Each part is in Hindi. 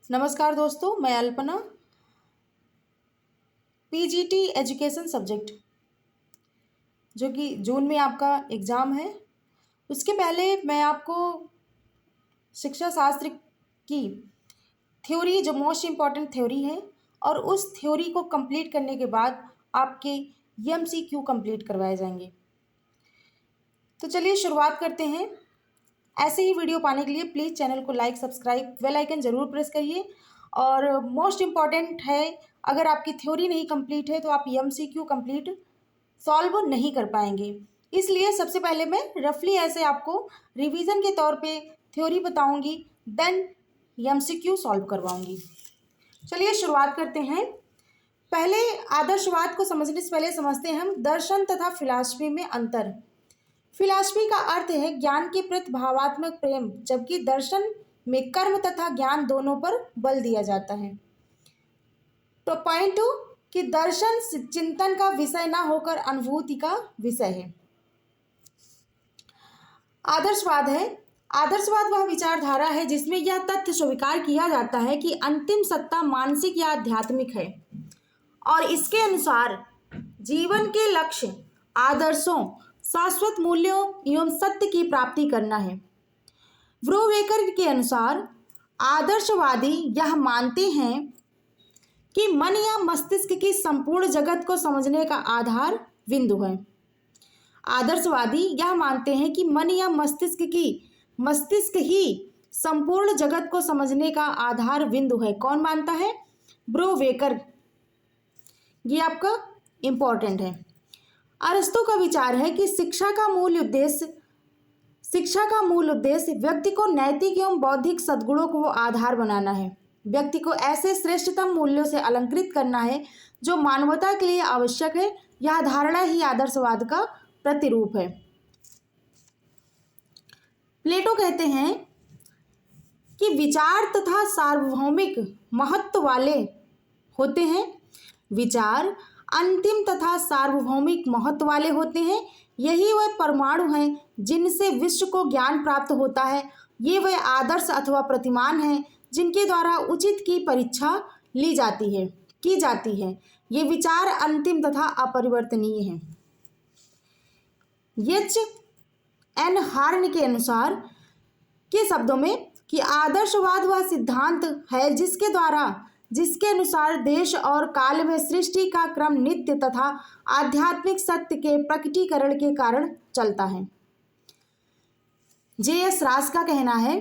नमस्कार दोस्तों, मैं अल्पना। पीजीटी एजुकेशन सब्जेक्ट जो कि जून में आपका एग्ज़ाम है, उसके पहले मैं आपको शिक्षा शास्त्र की थ्योरी, जो मोस्ट इम्पॉर्टेंट थ्योरी है, और उस थ्योरी को कंप्लीट करने के बाद आपके एमसीक्यू कंप्लीट करवाए जाएंगे। तो चलिए शुरुआत करते हैं। ऐसे ही वीडियो पाने के लिए प्लीज़ चैनल को लाइक, सब्सक्राइब, बेल आइकन ज़रूर प्रेस करिए। और मोस्ट इम्पॉर्टेंट है, अगर आपकी थ्योरी नहीं कंप्लीट है तो आप एमसीक्यू कंप्लीट सॉल्व नहीं कर पाएंगे। इसलिए सबसे पहले मैं रफली ऐसे आपको रिवीजन के तौर पे थ्योरी बताऊंगी, देन एमसीक्यू सॉल्व करवाऊंगी। चलिए शुरुआत करते हैं। पहले आदर्शवाद को समझने से पहले समझते हैं हम दर्शन तथा फिलॉसफी में अंतर। फिलॉसफी का अर्थ है ज्ञान के प्रति भावात्मक प्रेम, जबकि दर्शन में कर्म तथा ज्ञान दोनों पर बल दिया जाता है। तो पॉइंट 2 कि दर्शन चिंतन का विषय ना होकर अनुभूति का विषय है। आदर्शवाद है, आदर्शवाद वह विचारधारा है जिसमें यह तथ्य स्वीकार किया जाता है कि अंतिम सत्ता मानसिक या आध्यात्मिक है और इसके अनुसार जीवन के लक्ष्य, आदर्शों, शाश्वत मूल्यों एवं सत्य की प्राप्ति करना है। ब्रोवेकर के अनुसार आदर्शवादी यह मानते हैं कि मन या मस्तिष्क की संपूर्ण जगत को समझने का आधार बिंदु है। आदर्शवादी यह मानते हैं कि मन या मस्तिष्क ही संपूर्ण जगत को समझने का आधार बिंदु है। कौन मानता है? ब्रोवेकर। ये आपका इंपॉर्टेंट है। अरस्तु का विचार है कि शिक्षा का मूल उद्देश्य व्यक्ति को नैतिक एवं बौद्धिक सद्गुणों को आधार बनाना है। व्यक्ति को ऐसे श्रेष्ठतम मूल्यों से अलंकृत करना है जो मानवता के लिए आवश्यक है। यह धारणा ही आदर्शवाद का प्रतिरूप है। प्लेटो कहते हैं कि विचार तथा सार्वभौमिक महत्व वाले होते हैं। विचार अंतिम तथा सार्वभौमिक महत्व वाले होते हैं। यही वह परमाणु हैं जिनसे विश्व को ज्ञान प्राप्त होता है। ये वह आदर्श अथवा प्रतिमान हैं जिनके द्वारा उचित की परीक्षा की जाती है। ये विचार अंतिम तथा अपरिवर्तनीय हैं। एच एन हार्न के अनुसार के शब्दों में कि आदर्शवाद वह सिद्धांत है जिसके अनुसार देश और काल में सृष्टि का क्रम नित्य तथा आध्यात्मिक सत्य के प्रकटीकरण के कारण चलता है। जे.एस. रास का कहना है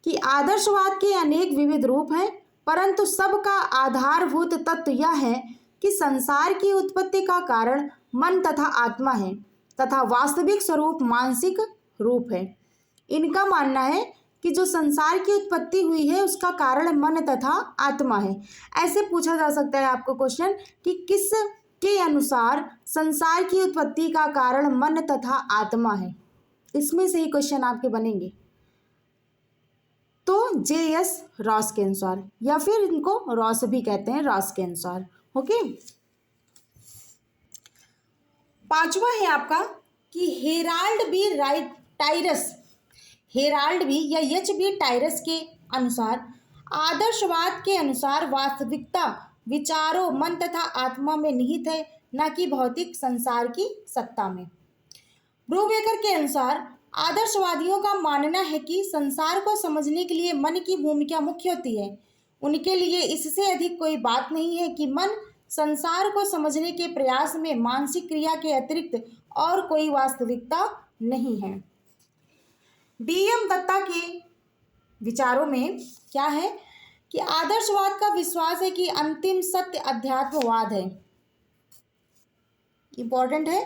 कि आदर्शवाद के अनेक विविध रूप हैं, परंतु सबका आधारभूत तत्व यह है कि संसार की उत्पत्ति का कारण मन तथा आत्मा है तथा वास्तविक स्वरूप मानसिक रूप है। इनका मानना है कि जो संसार की उत्पत्ति हुई है उसका कारण मन तथा आत्मा है। ऐसे पूछा जा सकता है आपको क्वेश्चन कि किस के अनुसार संसार की उत्पत्ति का कारण मन तथा आत्मा है। इसमें से ही क्वेश्चन आपके बनेंगे। तो जे.एस. रॉस के अनुसार, या फिर इनको रॉस भी कहते हैं, रॉस के अनुसार। ओके। पांचवा है आपका कि हेराल्ड बी या एच बी टायरस के अनुसार आदर्शवाद के अनुसार वास्तविकता विचारों, मन तथा आत्मा में निहित है, न कि भौतिक संसार की सत्ता में। ब्रोवेकर के अनुसार आदर्शवादियों का मानना है कि संसार को समझने के लिए मन की भूमिका मुख्य होती है। उनके लिए इससे अधिक कोई बात नहीं है कि मन संसार को समझने के प्रयास में मानसिक क्रिया के अतिरिक्त और कोई वास्तविकता नहीं है। डी.एम. दत्ता के विचारों में क्या है कि आदर्शवाद का विश्वास है कि अंतिम सत्य अध्यात्मवाद है। इंपॉर्टेंट है।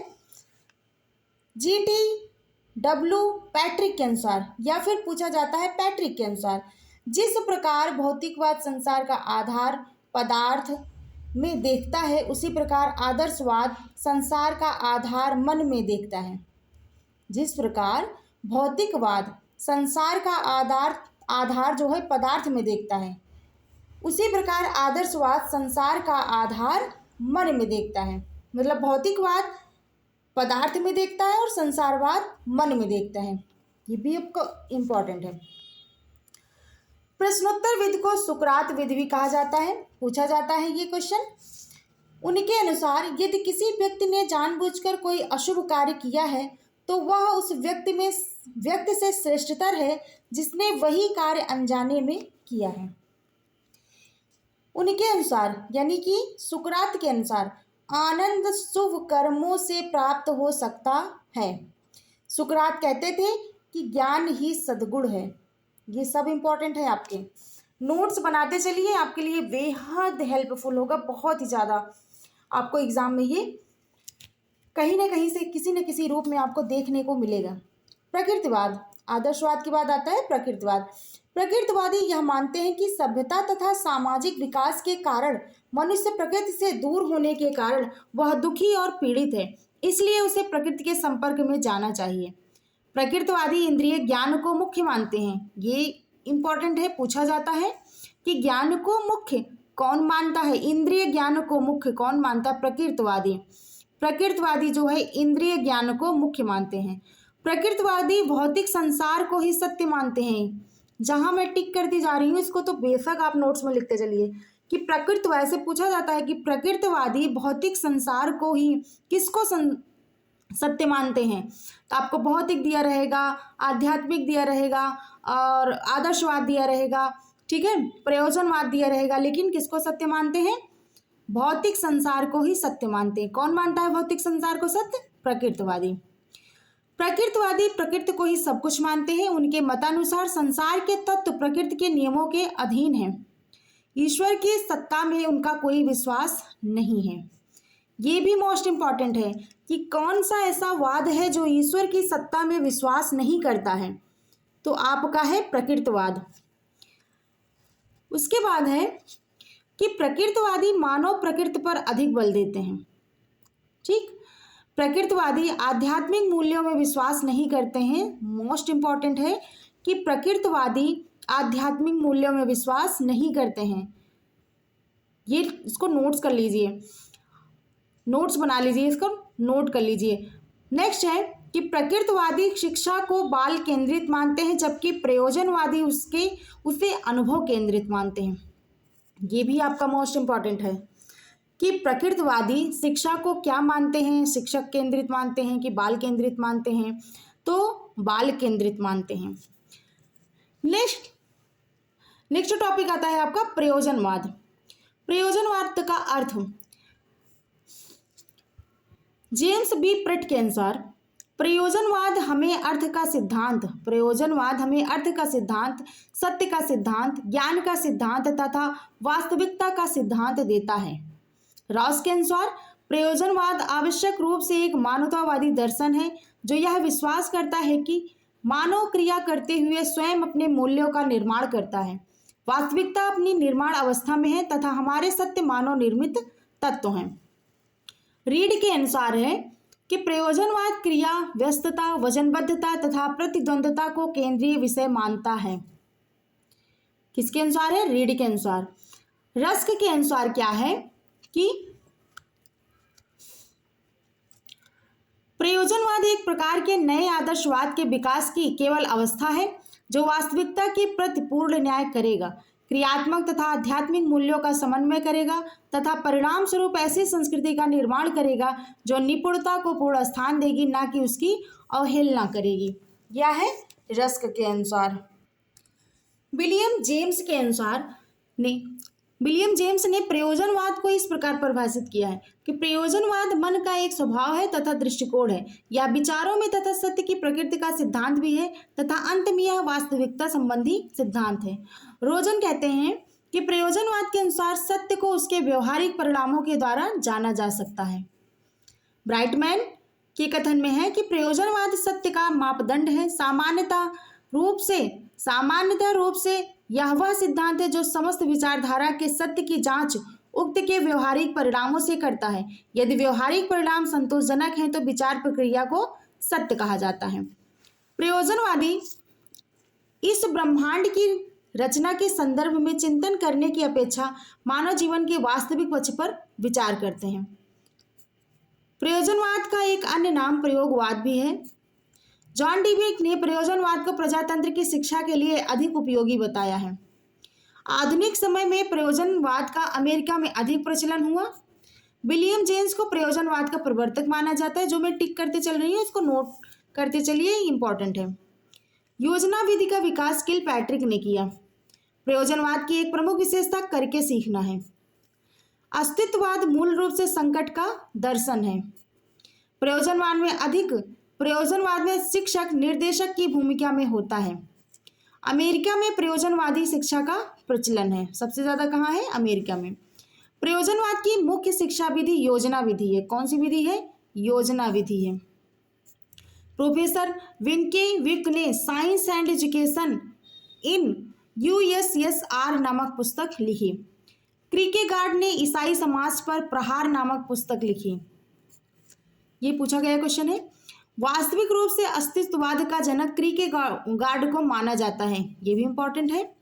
जी.टी.डब्ल्यू. पैट्रिक के अनुसार, या फिर पूछा जाता है पैट्रिक के अनुसार, जिस प्रकार भौतिकवाद संसार का आधार पदार्थ में देखता है, उसी प्रकार आदर्शवाद संसार का आधार मन में देखता है। जिस प्रकार भौतिकवाद संसार का आधार जो है पदार्थ में देखता है, उसी प्रकार आदर्शवाद संसार का आधार मन में देखता है। मतलब भौतिकवाद पदार्थ में देखता है और संसारवाद मन में देखता है। ये भी आपको इम्पॉर्टेंट है। प्रश्नोत्तर विधि को सुकरात विधि भी कहा जाता है, पूछा जाता है ये क्वेश्चन। उनके अनुसार यदि किसी व्यक्ति ने जानबूझकर कोई अशुभ कार्य किया है तो वह उस व्यक्ति से श्रेष्ठतर है जिसने वही कार्य अनजाने में किया है। उनके अनुसार यानी कि सुकरात के अनुसार आनंद शुभ कर्मों से प्राप्त हो सकता है। सुकरात कहते थे कि ज्ञान ही सद्गुण है। ये सब इंपॉर्टेंट है, आपके नोट्स बनाते चलिए, आपके लिए बेहद हेल्पफुल होगा, बहुत ही ज़्यादा। आपको एग्जाम में ये कहीं ना कहीं से किसी न किसी रूप में आपको देखने को मिलेगा। प्रकृतिवाद, आदर्शवाद के बाद आता है प्रकृतिवाद। प्रकृतिवादी यह मानते हैं कि सभ्यता तथा सामाजिक विकास के कारण मनुष्य प्रकृति से दूर होने के कारण वह दुखी और पीड़ित है, इसलिए उसे प्रकृति के संपर्क में जाना चाहिए। प्रकृतिवादी इंद्रिय ज्ञान को मुख्य मानते हैं। ये इंपॉर्टेंट है, पूछा जाता है कि ज्ञान को मुख्य कौन मानता है, इंद्रिय ज्ञान को मुख्य कौन मानता है? प्रकृतिवादी। प्रकृतिवादी जो है इंद्रिय ज्ञान को मुख्य मानते हैं। प्रकृतिवादी भौतिक संसार को ही सत्य मानते हैं। जहां मैं टिक करती जा रही हूँ इसको तो बेशक आप नोट्स में लिखते चलिए कि प्रकृतिवाद से पूछा जाता है कि प्रकृतिवादी भौतिक संसार को ही किसको सत्य मानते हैं। तो आपको भौतिक दिया रहेगा, आध्यात्मिक दिया रहेगा और आदर्शवाद दिया रहेगा, ठीक है, प्रयोजनवाद दिया रहेगा, लेकिन किसको सत्य मानते हैं? भौतिक संसार को ही सत्य मानते हैं। कौन मानता है भौतिक संसार को सत्य? प्रकृतिवादी। प्रकृतिवादी प्रकृति को ही सब कुछ मानते हैं। उनके मतानुसार संसार के तत्व प्रकृति के नियमों के अधीन हैं। ईश्वर की सत्ता में उनका कोई विश्वास नहीं है। ये भी मोस्ट इंपॉर्टेंट है कि कौन सा ऐसा वाद है जो ईश्वर की सत्ता में विश्वास नहीं करता है, तो आपका है प्रकृतिवाद। उसके बाद है कि प्रकृतिवादी मानव प्रकृति पर अधिक बल देते हैं। ठीक, प्रकृतिवादी आध्यात्मिक मूल्यों में विश्वास नहीं करते हैं। मोस्ट इंपॉर्टेंट है कि प्रकृतिवादी आध्यात्मिक मूल्यों में विश्वास नहीं करते हैं। ये इसको नोट्स कर लीजिए, नोट्स बना लीजिए, इसको नोट कर लीजिए। नेक्स्ट है कि प्रकृतिवादी शिक्षा को बाल केंद्रित मानते हैं जबकि प्रयोजनवादी उसे अनुभव केंद्रित मानते हैं। ये भी आपका मोस्ट इंपॉर्टेंट है कि प्रकृतिवादी शिक्षा को क्या मानते हैं, शिक्षक केंद्रित मानते हैं कि बाल केंद्रित मानते हैं? तो बाल केंद्रित मानते हैं। नेक्स्ट टॉपिक आता है आपका प्रयोजनवाद। प्रयोजनवाद का अर्थ जेम्स बी प्रेट के अनुसार प्रयोजनवाद हमें अर्थ का सिद्धांत, सत्य का सिद्धांत, ज्ञान का सिद्धांत तथा वास्तविकता का सिद्धांत देता है। रॉस के अनुसार प्रयोजनवाद आवश्यक रूप से एक मानवतावादी दर्शन है जो यह विश्वास करता है कि मानव क्रिया करते हुए स्वयं अपने मूल्यों का निर्माण करता है। वास्तविकता अपनी निर्माण अवस्था में है तथा हमारे सत्य मानव निर्मित तत्व हैं। रीड के अनुसार है कि प्रयोजनवाद क्रिया, व्यस्तता, वचनबद्धता तथा प्रतिद्वंद्वता को केंद्रीय विषय मानता है। किसके अनुसार है? रीड के अनुसार। रस्क के अनुसार क्या है कि प्रयोजनवाद एक प्रकार के नए आदर्शवाद के विकास की केवल अवस्था है जो वास्तविकता के प्रति पूर्ण न्याय करेगा, क्रियात्मक तथा आध्यात्मिक मूल्यों का समन्वय करेगा तथा परिणाम स्वरूप ऐसी संस्कृति का निर्माण करेगा जो निपुणता को पूर्ण स्थान देगी, ना कि उसकी अवहेलना करेगी। यह है रस्क के अनुसार। विलियम जेम्स ने प्रयोजनवाद को इस प्रकार परिभाषित किया है कि प्रयोजनवाद मन का एक स्वभाव है तथा दृष्टिकोण है। यह विचारों में तथा सत्य की प्रकृति का सिद्धांत भी है तथा अंत में यह वास्तविकता संबंधी सिद्धांत है। रोजन कहते हैं कि प्रयोजनवाद के अनुसार सत्य को उसके व्यवहारिक परिणामों के द्वारा जाना जा सकता है। ब्राइटमैन के कथन में है कि प्रयोजनवाद सत्य का मापदंड है। सामान्यतः रूप से यह वह सिद्धांत है जो समस्त विचारधारा के सत्य की जांच उक्त के व्यवहारिक परिणामों से करता है। यदि व्यवहारिक परिणाम संतोषजनक हैं तो विचार प्रक्रिया को सत्य कहा जाता है। प्रयोजनवादी इस ब्रह्मांड की रचना के संदर्भ में चिंतन करने की अपेक्षा मानव जीवन के वास्तविक पक्ष पर विचार करते हैं। प्रयोजनवाद का एक अन्य नाम प्रयोगवाद भी है। जॉन डिविक ने प्रयोजनवाद को प्रजातंत्र की शिक्षा के लिए अधिक उपयोगी बताया है। आधुनिक समय में प्रयोजनवाद का अमेरिका में अधिक प्रचलन हुआ। विलियम जेम्स को प्रयोजनवाद का प्रवर्तक माना जाता है। जो मैं टिक करते चल रही हूँ इसको नोट करते चलिए, इंपॉर्टेंट है। योजना विधि का विकास किल पैट्रिक ने किया। प्रयोजनवाद की एक प्रमुख विशेषता करके सीखना है। अस्तित्ववाद मूल रूप से संकट का दर्शन है। प्रयोजनवाद में शिक्षक निर्देशक की भूमिका में होता है। अमेरिका में प्रयोजनवादी शिक्षा का प्रचलन है। सबसे ज्यादा कहाँ है? अमेरिका में। प्रयोजनवाद की मुख्य शिक्षा विधि योजना विधि है। कौन सी विधि है? योजना विधि है। प्रोफेसर विंके विक ने science and education in USSR नामक पुस्तक लिखी। क्रिकेगार्ड ने ईसाई समाज पर प्रहार नामक पुस्तक लिखी। ये पूछा गया क्वेश्चन है। वास्तविक रूप से अस्तित्ववाद का जनक क्रिकेगार्ड को माना जाता है। ये भी इंपॉर्टेंट है।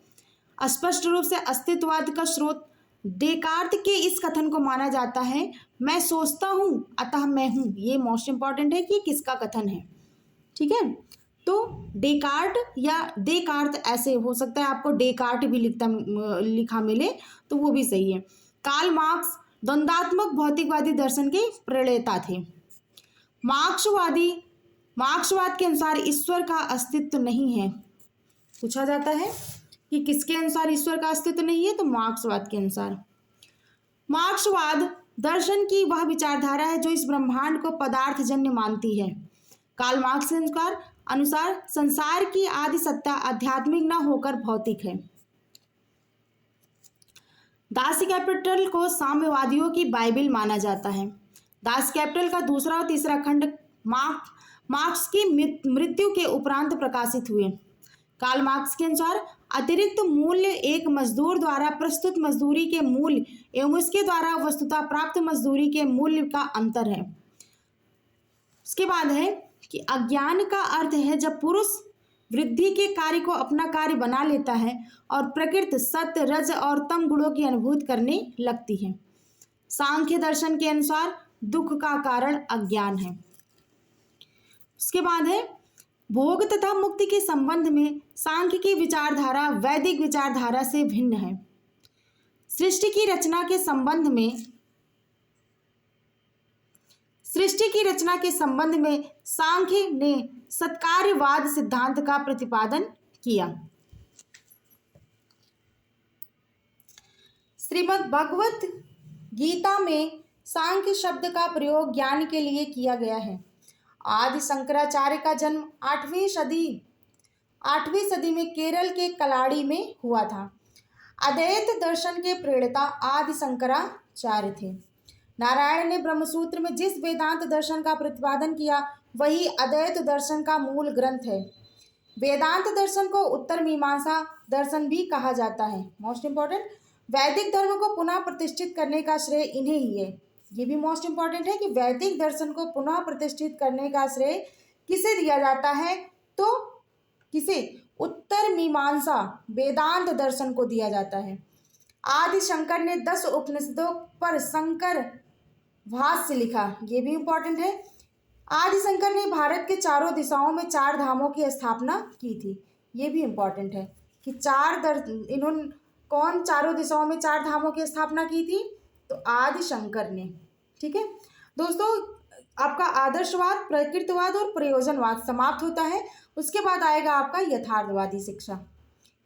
स्पष्ट रूप से अस्तित्ववाद का स्रोत डेकार्त के इस कथन को माना जाता है, मैं सोचता हूं अतः मैं हूं। ये मोस्ट इंपॉर्टेंट है कि किसका कथन है। ठीक है, तो डेकार्ट या डेकार्त ऐसे हो सकता है, आपको डेकार्ट भी लिखा मिले तो वो भी सही है। कार्ल मार्क्स द्वंद्वात्मक भौतिकवादी दर्शन के प्रणेता थे। मार्क्सवाद के अनुसार ईश्वर का अस्तित्व नहीं है। पूछा जाता है कि किसके अनुसार ईश्वर का अस्तित्व नहीं है, तो मार्क्सवाद के अनुसार। मार्क्सवाद दर्शन की वह विचारधारा है जो इस ब्रह्मांड को पदार्थजन्य मानती है। कार्ल मार्क्स के अनुसार संसार की आदि सत्ता आध्यात्मिक न होकर भौतिक है। दास कैपिटल को साम्यवादियों की बाइबिल माना जाता है। दास कैपिटल का दूसरा और तीसरा खंड मार्क्स की मृत्यु के उपरांत प्रकाशित हुए। कार्ल मार्क्स के अनुसार अतिरिक्त मूल्य एक मजदूर द्वारा प्रस्तुत मजदूरी के मूल्य एवं उसके द्वारा वस्तुतः प्राप्त मजदूरी के मूल्य का अंतर है। उसके बाद है कि अज्ञान का अर्थ है जब पुरुष वृद्धि के कार्य को अपना कार्य बना लेता है और प्रकृति सत्य रज और तम गुणों की अनुभूति करने लगती है। सांख्य दर्शन के अनुसार दुख का कारण अज्ञान है। उसके बाद है भोग तथा मुक्ति के संबंध में सांख्य की विचारधारा वैदिक विचारधारा से भिन्न है। सृष्टि की रचना के संबंध में सांख्य ने सत्कार्यवाद सिद्धांत का प्रतिपादन किया। श्रीमद् भगवत गीता में सांख्य शब्द का प्रयोग ज्ञान के लिए किया गया है। आदि शंकराचार्य का जन्म 8वीं सदी में केरल के कलाड़ी में हुआ था। अद्वैत दर्शन के प्रणेता आदि शंकराचार्य थे। नारायण ने ब्रह्मसूत्र में जिस वेदांत दर्शन का प्रतिपादन किया वही अद्वैत दर्शन का मूल ग्रंथ है। वेदांत दर्शन को उत्तर मीमांसा दर्शन भी कहा जाता है। मोस्ट इंपॉर्टेंट, वैदिक धर्म को पुनः प्रतिष्ठित करने का श्रेय इन्हें ही है। ये भी मोस्ट इंपॉर्टेंट है कि वैदिक दर्शन को पुनः प्रतिष्ठित करने का श्रेय किसे दिया जाता है, तो किसे? उत्तर मीमांसा वेदांत दर्शन को दिया जाता है। आदि शंकर ने 10 उपनिषदों पर शंकर भाष्य लिखा। ये भी इंपॉर्टेंट है। आदि शंकर ने भारत के चारों दिशाओं में 4 धामों की स्थापना की थी। ये भी इंपॉर्टेंट है कि इन्होंने कौन चारों दिशाओं में 4 धामों की स्थापना की थी, तो आदि शंकर ने। ठीक है दोस्तों, आपका आदर्शवाद, प्रकृतिवाद और प्रयोजनवाद समाप्त होता है। उसके बाद आएगा आपका यथार्थवादी शिक्षा।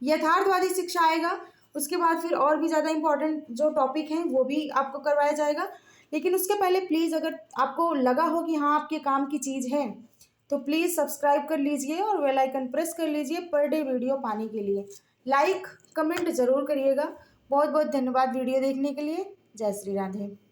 यथार्थवादी शिक्षा आएगा, उसके बाद फिर और भी ज़्यादा इंपॉर्टेंट जो टॉपिक हैं वो भी आपको करवाया जाएगा। लेकिन उसके पहले प्लीज़, अगर आपको लगा हो कि हाँ आपके काम की चीज़ है, तो प्लीज़ सब्सक्राइब कर लीजिए और बेल आइकन प्रेस कर लीजिए पर डे वीडियो पाने के लिए। लाइक कमेंट ज़रूर करिएगा। बहुत बहुत धन्यवाद वीडियो देखने के लिए। जय श्री राधे।